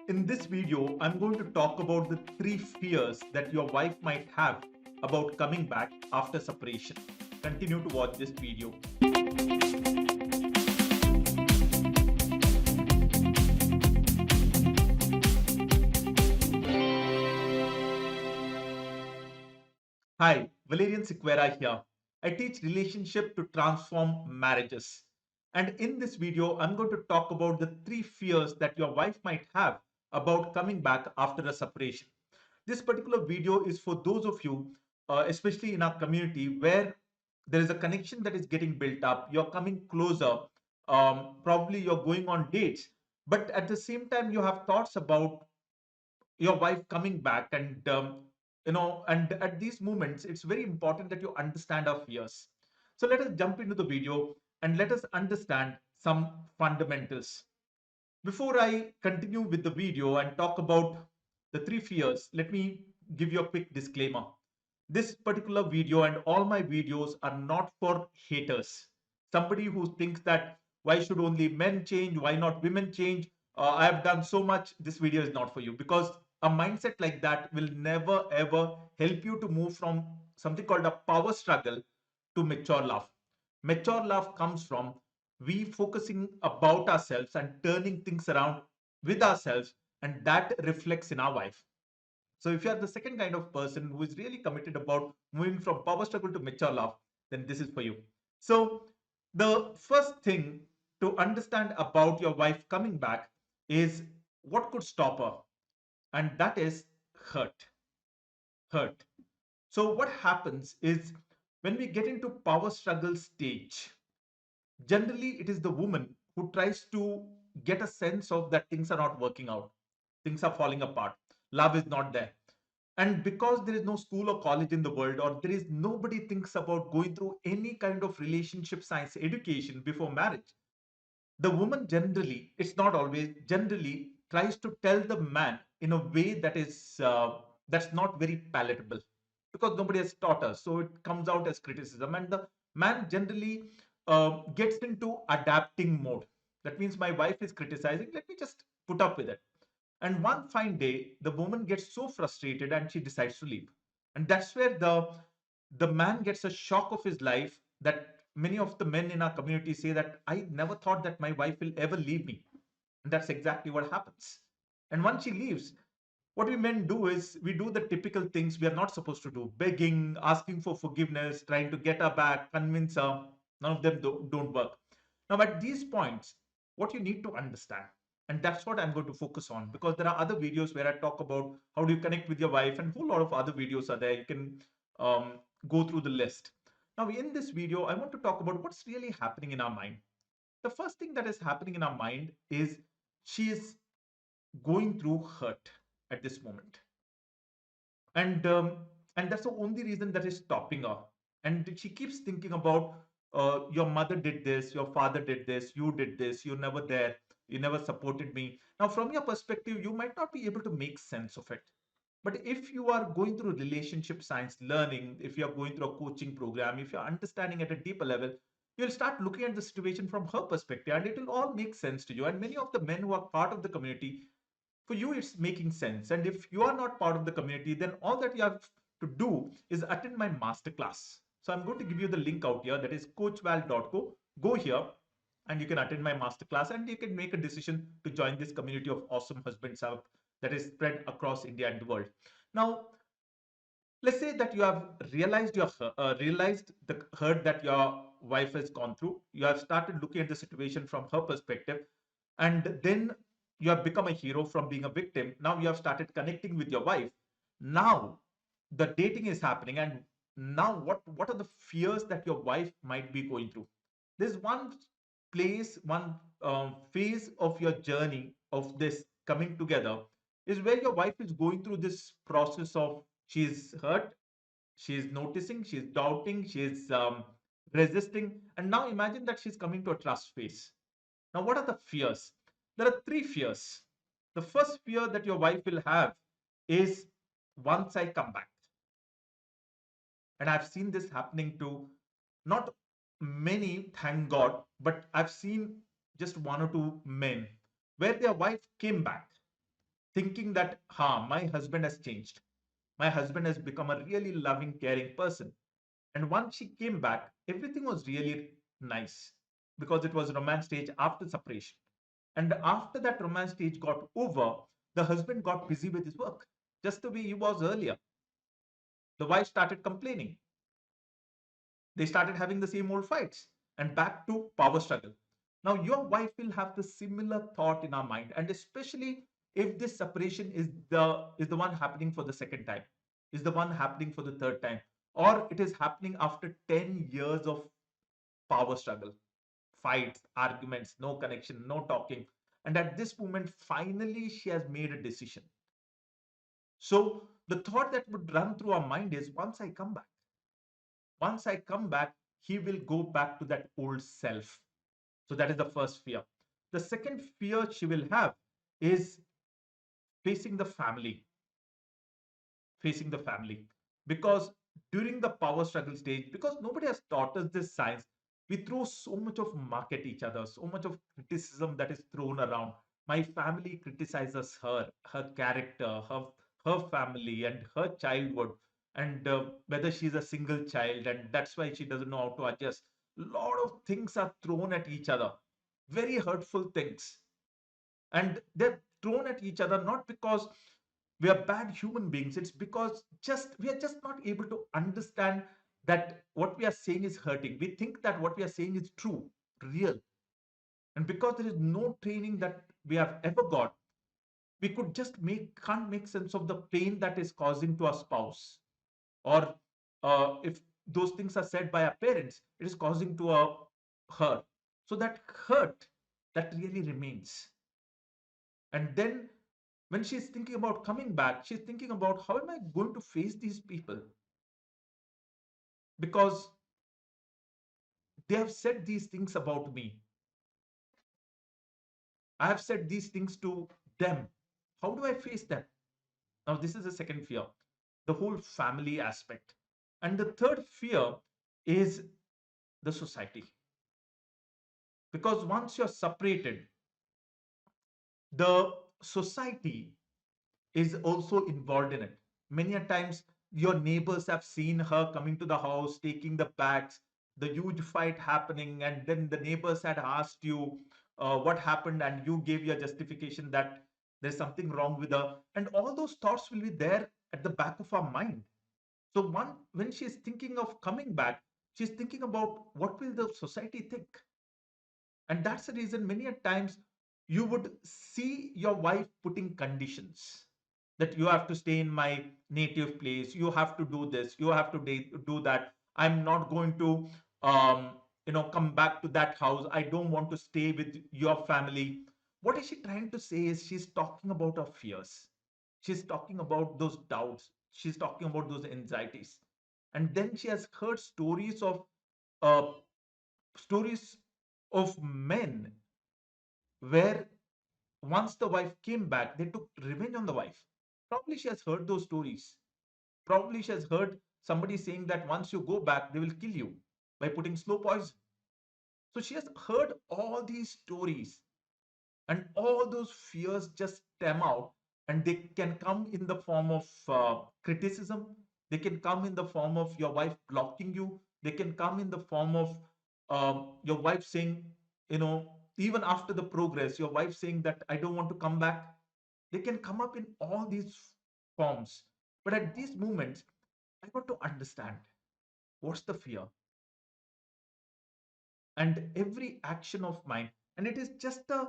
In this video, I'm going to talk about the three fears that your wife might have about coming back after separation. Continue to watch this video. Hi, Valerian Sequeira here. I teach relationship to transform marriages. And in this video, I'm going to talk about the three fears that your wife might have about coming back after a separation. This particular video is for those of you, especially in our community, where there is a connection that is getting built up. You're coming closer. Probably you're going on dates, but at the same time, you have thoughts about your wife coming back, and at these moments, it's very important that you understand our fears. So let us jump into the video and let us understand some fundamentals. Before I continue with the video and talk about the three fears, let me give you a quick disclaimer. This particular video and all my videos are not for haters. Somebody who thinks that why should only men change, why not women change? I have done so much. This video is not for you, because a mindset like that will never ever help you to move from something called a power struggle to mature love. Mature love comes from we focusing about ourselves and turning things around with ourselves, and that reflects in our wife. So if you are the second kind of person who is really committed about moving from power struggle to mature love, then this is for you. So the first thing to understand about your wife coming back is what could stop her, and that is hurt. Hurt. So what happens is when we get into power struggle stage, generally it is the woman who tries to get a sense of that things are not working out, things are falling apart, love is not there. And because there is no school or college in the world, or there is nobody thinks about going through any kind of relationship science education before marriage, the woman generally, it's not always, generally tries to tell the man in a way that is that's not very palatable, because nobody has taught us, so it comes out as criticism, and the man generally gets into adapting mode. That means my wife is criticizing, let me just put up with it. And one fine day, the woman gets so frustrated and she decides to leave. And that's where the man gets a shock of his life, that many of the men in our community say that I never thought that my wife will ever leave me. And that's exactly what happens. And once she leaves, what we men do is we do the typical things we are not supposed to do: begging, asking for forgiveness, trying to get her back, convince her. None of them don't work. Now, at these points, what you need to understand, and that's what I'm going to focus on, because there are other videos where I talk about how do you connect with your wife, and a whole lot of other videos are there. You can go through the list. Now, in this video, I want to talk about what's really happening in our mind. The first thing that is happening in our mind is she is going through hurt at this moment, and um, and that's the only reason that is stopping her. And she keeps thinking about your mother did this, your father did this, you did this, you're never there, you never supported me. Now from your perspective, you might not be able to make sense of it, but if you are going through relationship science learning, if you are going through a coaching program, if you're understanding at a deeper level, you'll start looking at the situation from her perspective, and it will all make sense to you. And many of the men who are part of the community, for you it's making sense. And if you are not part of the community, then all that you have to do is attend my masterclass. So I'm going to give you the link out here, that is coachval.co. Go here and you can attend my masterclass, and you can make a decision to join this community of awesome husbands that is spread across India and the world. Now let's say that you have realized the hurt that your wife has gone through. You have started looking at the situation from her perspective, and then you have become a hero from being a victim. Now you have started connecting with your wife. Now the dating is happening, and now what are the fears that your wife might be going through? There's one place, one phase of your journey of this coming together, is where your wife is going through this process of she's hurt, she's noticing, she's doubting, she's resisting, and now imagine that she's coming to a trust phase. Now what are the fears? There are three fears. The first fear that your wife will have is, once I come back. And I've seen this happening to not many, thank God, but I've seen just one or two men where their wife came back. thinking that, ha, my husband has changed. My husband has become a really loving, caring person. And once she came back, everything was really nice because it was romance stage after separation. And after that romance stage got over, the husband got busy with his work, just the way he was earlier. The wife started complaining. They started having the same old fights and back to power struggle. Now, your wife will have the similar thought in our mind, and especially if this separation is the one happening for the second time, is the one happening for the third time, or it is happening after 10 years of power struggle, fights, arguments, no connection, no talking. And at this moment, finally, she has made a decision. So the thought that would run through our mind is, once I come back, he will go back to that old self. So that is the first fear. The second fear she will have is facing the family, facing the family. Because during the power struggle stage, because nobody has taught us this science, we throw so much of muck at each other, so much of criticism that is thrown around. My family criticizes her, her character, her family, and her childhood, and whether she's a single child, and that's why she doesn't know how to adjust. Lot of things are thrown at each other, very hurtful things, and they're thrown at each other not because we are bad human beings. It's because just we are just not able to understand that what we are saying is hurting. We think that what we are saying is true, real, and because there is no training that we have ever got, we could just can't make sense of the pain that is causing to our spouse, or if those things are said by our parents, it is causing to a hurt. So that hurt, that really remains. And then when she's thinking about coming back, she's thinking about, how am I going to face these people? Because they have said these things about me. I have said these things to them. How do I face them? Now, this is the second fear, the whole family aspect. And the third fear is the society. Because once you're separated, the society is also involved in it. Many a times, your neighbors have seen her coming to the house, taking the bags, the huge fight happening, and then the neighbors had asked you what happened, and you gave your justification that there's something wrong with her. And all those thoughts will be there at the back of our mind. So, when she's thinking of coming back, she's thinking about what will the society think. And that's the reason many a times you would see your wife putting conditions that you have to stay in my native place, you have to do this, you have to do that. I'm not going to, um, come back to that house. I don't want to stay with your family. What is she trying to say is she's talking about her fears. She's talking about those doubts. She's talking about those anxieties. And then she has heard uh, stories of men where once the wife came back, they took revenge on the wife. Probably she has heard those stories. Probably she has heard somebody saying that once you go back, they will kill you by putting slow poison. So she has heard all these stories, and all those fears just stem out, and they can come in the form of criticism. They can come in the form of your wife blocking you. They can come in the form of your wife saying, even after the progress, your wife saying that I don't want to come back. They can come up in all these forms. But at these moments, I got to understand what's the fear, and every action of mine, and it is just a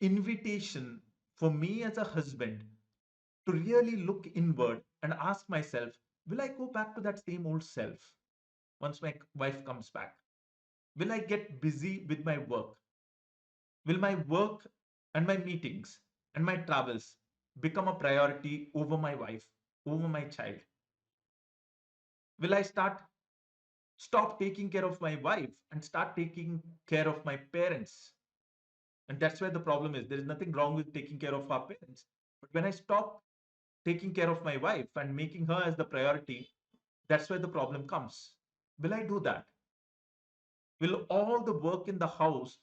invitation for me as a husband to really look inward and ask myself, will I go back to that same old self once my wife comes back? Will I get busy with my work? Will my work and my meetings and my travels become a priority over my wife, over my child? Will I stop taking care of my wife and start taking care of my parents? And that's where the problem is. There is nothing wrong with taking care of our parents. But when I stop taking care of my wife and making her as the priority, that's where the problem comes. Will I do that? Will all the work in the house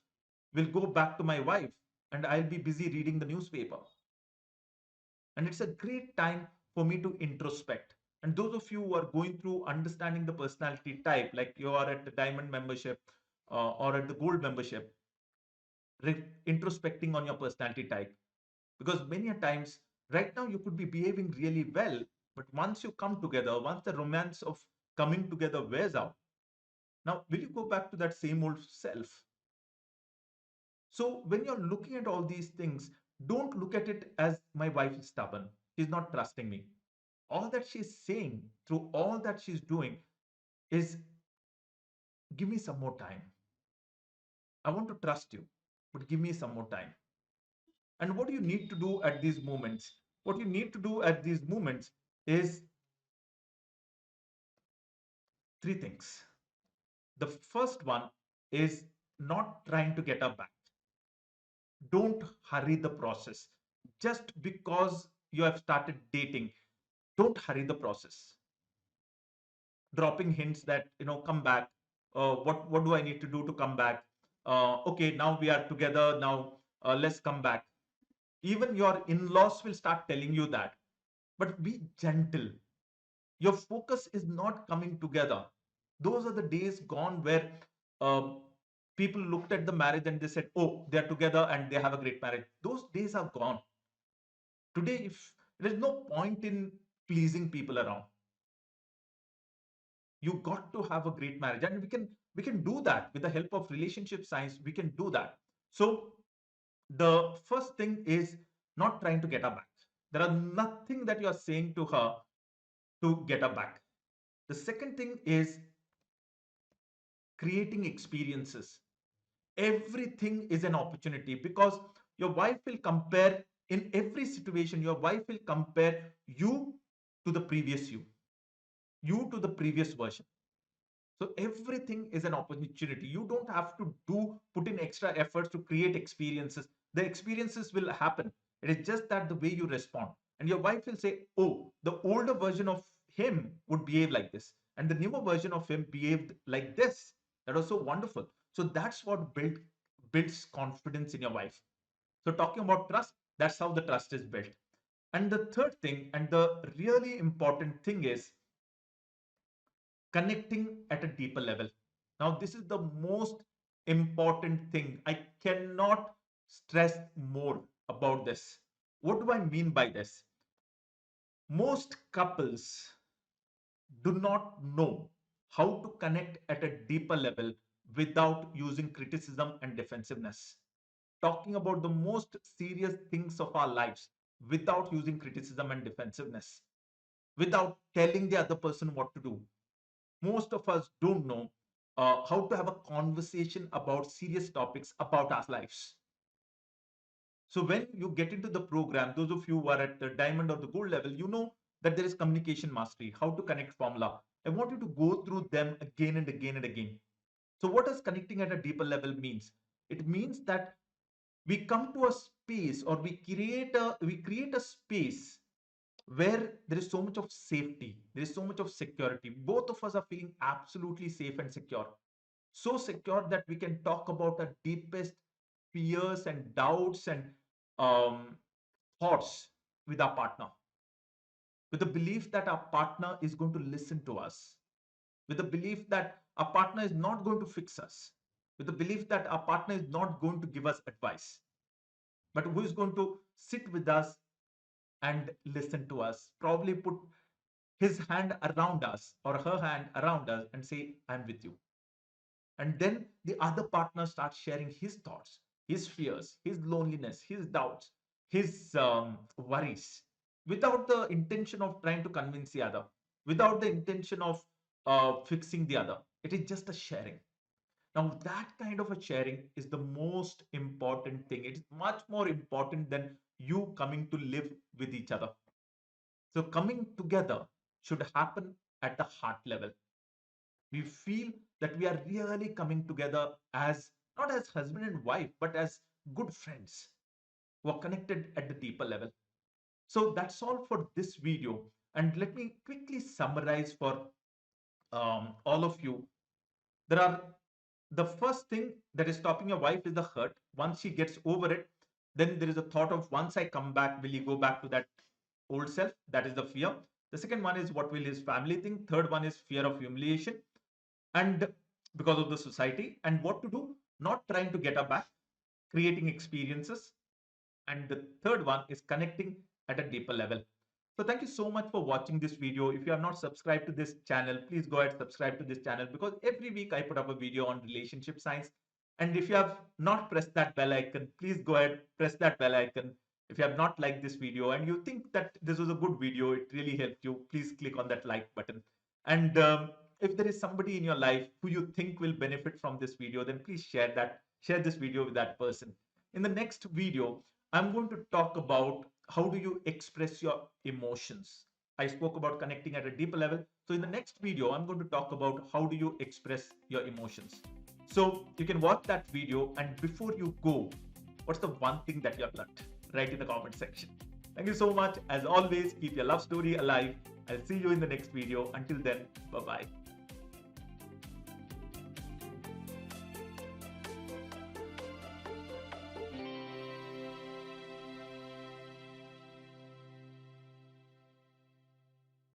will go back to my wife? and I'll be busy reading the newspaper. And it's a great time for me to introspect. And those of you who are going through understanding the personality type, like you are at the diamond membership or at the gold membership, introspecting on your personality type. Because many a times, right now, you could be behaving really well, but once you come together, once the romance of coming together wears out, now will you go back to that same old self? So when you're looking at all these things, don't look at it as my wife is stubborn. She's not trusting me. All that she's saying through all that she's doing is give me some more time. I want to trust you, but give me some more time. And what you need to do at these moments, what you need to do at these moments is three things. The first one is not trying to get her back. Don't hurry the process. Just because you have started dating, don't hurry the process. Dropping hints that, come back. What do I need to do to come back? Okay, now we are together. Now let's come back. Even your in-laws will start telling you that. But be gentle. Your focus is not coming together. Those are the days gone where um, people looked at the marriage and they said, oh, they're together and they have a great marriage. Those days are gone. Today, if there's no point in pleasing people around, you got to have a great marriage, and we can do that with the help of relationship science. We can do that. So the first thing is not trying to get her back. There are nothing that you are saying to her to get her back. The second thing is creating experiences. Everything is an opportunity, because your wife will compare, in every situation your wife will compare you to the previous you to the previous version. So everything is an opportunity. You don't have to put in extra efforts to create experiences. The experiences will happen. It is just that the way you respond. And your wife will say, oh, the older version of him would behave like this, and the newer version of him behaved like this. That was so wonderful. So that's what builds confidence in your wife. So talking about trust, that's how the trust is built. And the third thing, and the really important thing, is connecting at a deeper level. Now, this is the most important thing. I cannot stress more about this. What do I mean by this? Most couples do not know how to connect at a deeper level without using criticism and defensiveness. Talking about the most serious things of our lives without using criticism and defensiveness, without telling the other person what to do. Most of us don't know how to have a conversation about serious topics about our lives. So when you get into the program, those of you who are at the diamond or the gold level, you know that there is communication mastery, how to connect formula. I want you to go through them again and again and again. So what does connecting at a deeper level means? It means that we come to a space, or we create a space where there is so much of safety, there is so much of security. Both of us are feeling absolutely safe and secure. So secure that we can talk about our deepest fears and doubts and um, thoughts with our partner, with the belief that our partner is going to listen to us, with the belief that our partner is not going to fix us, with the belief that our partner is not going to give us advice, but who is going to sit with us and listen to us, probably put his hand around us or her hand around us and say, I'm with you. And then the other partner starts sharing his thoughts, his fears, his loneliness, his doubts, his worries, without the intention of trying to convince the other, without the intention of fixing the other. It is just a sharing. Now, that kind of a sharing is the most important thing. It's much more important than you coming to live with each other. So, coming together should happen at the heart level. We feel that we are really coming together as, not as husband and wife, but as good friends who are connected at the deeper level. So that's all for this video. And let me quickly summarize for all of you. There are, the first thing that is stopping your wife is the hurt. Once she gets over it, Then there is a thought of, once I come back, will he go back to that old self? That is the fear. The second one is, what will his family think? Third one is fear of humiliation and because of the society. And what to do? Not trying to get her back, creating experiences. And the third one is connecting at a deeper level. So thank you so much for watching this video. If you have not subscribed to this channel, please go ahead, subscribe to this channel, because every week I put up a video on relationship science. And if you have not pressed that bell icon, please go ahead, press that bell icon. If you have not liked this video and you think that this was a good video, it really helped you, please click on that like button. And if there is somebody in your life who you think will benefit from this video, then please share this video with that person. In the next video, I'm going to talk about how do you express your emotions. I spoke about connecting at a deeper level. So in the next video, I'm going to talk about how do you express your emotions. So you can watch that video, and before you go, what's the one thing that you have learned? Write in the comment section. Thank you so much. As always, keep your love story alive. I'll see you in the next video. Until then, bye-bye.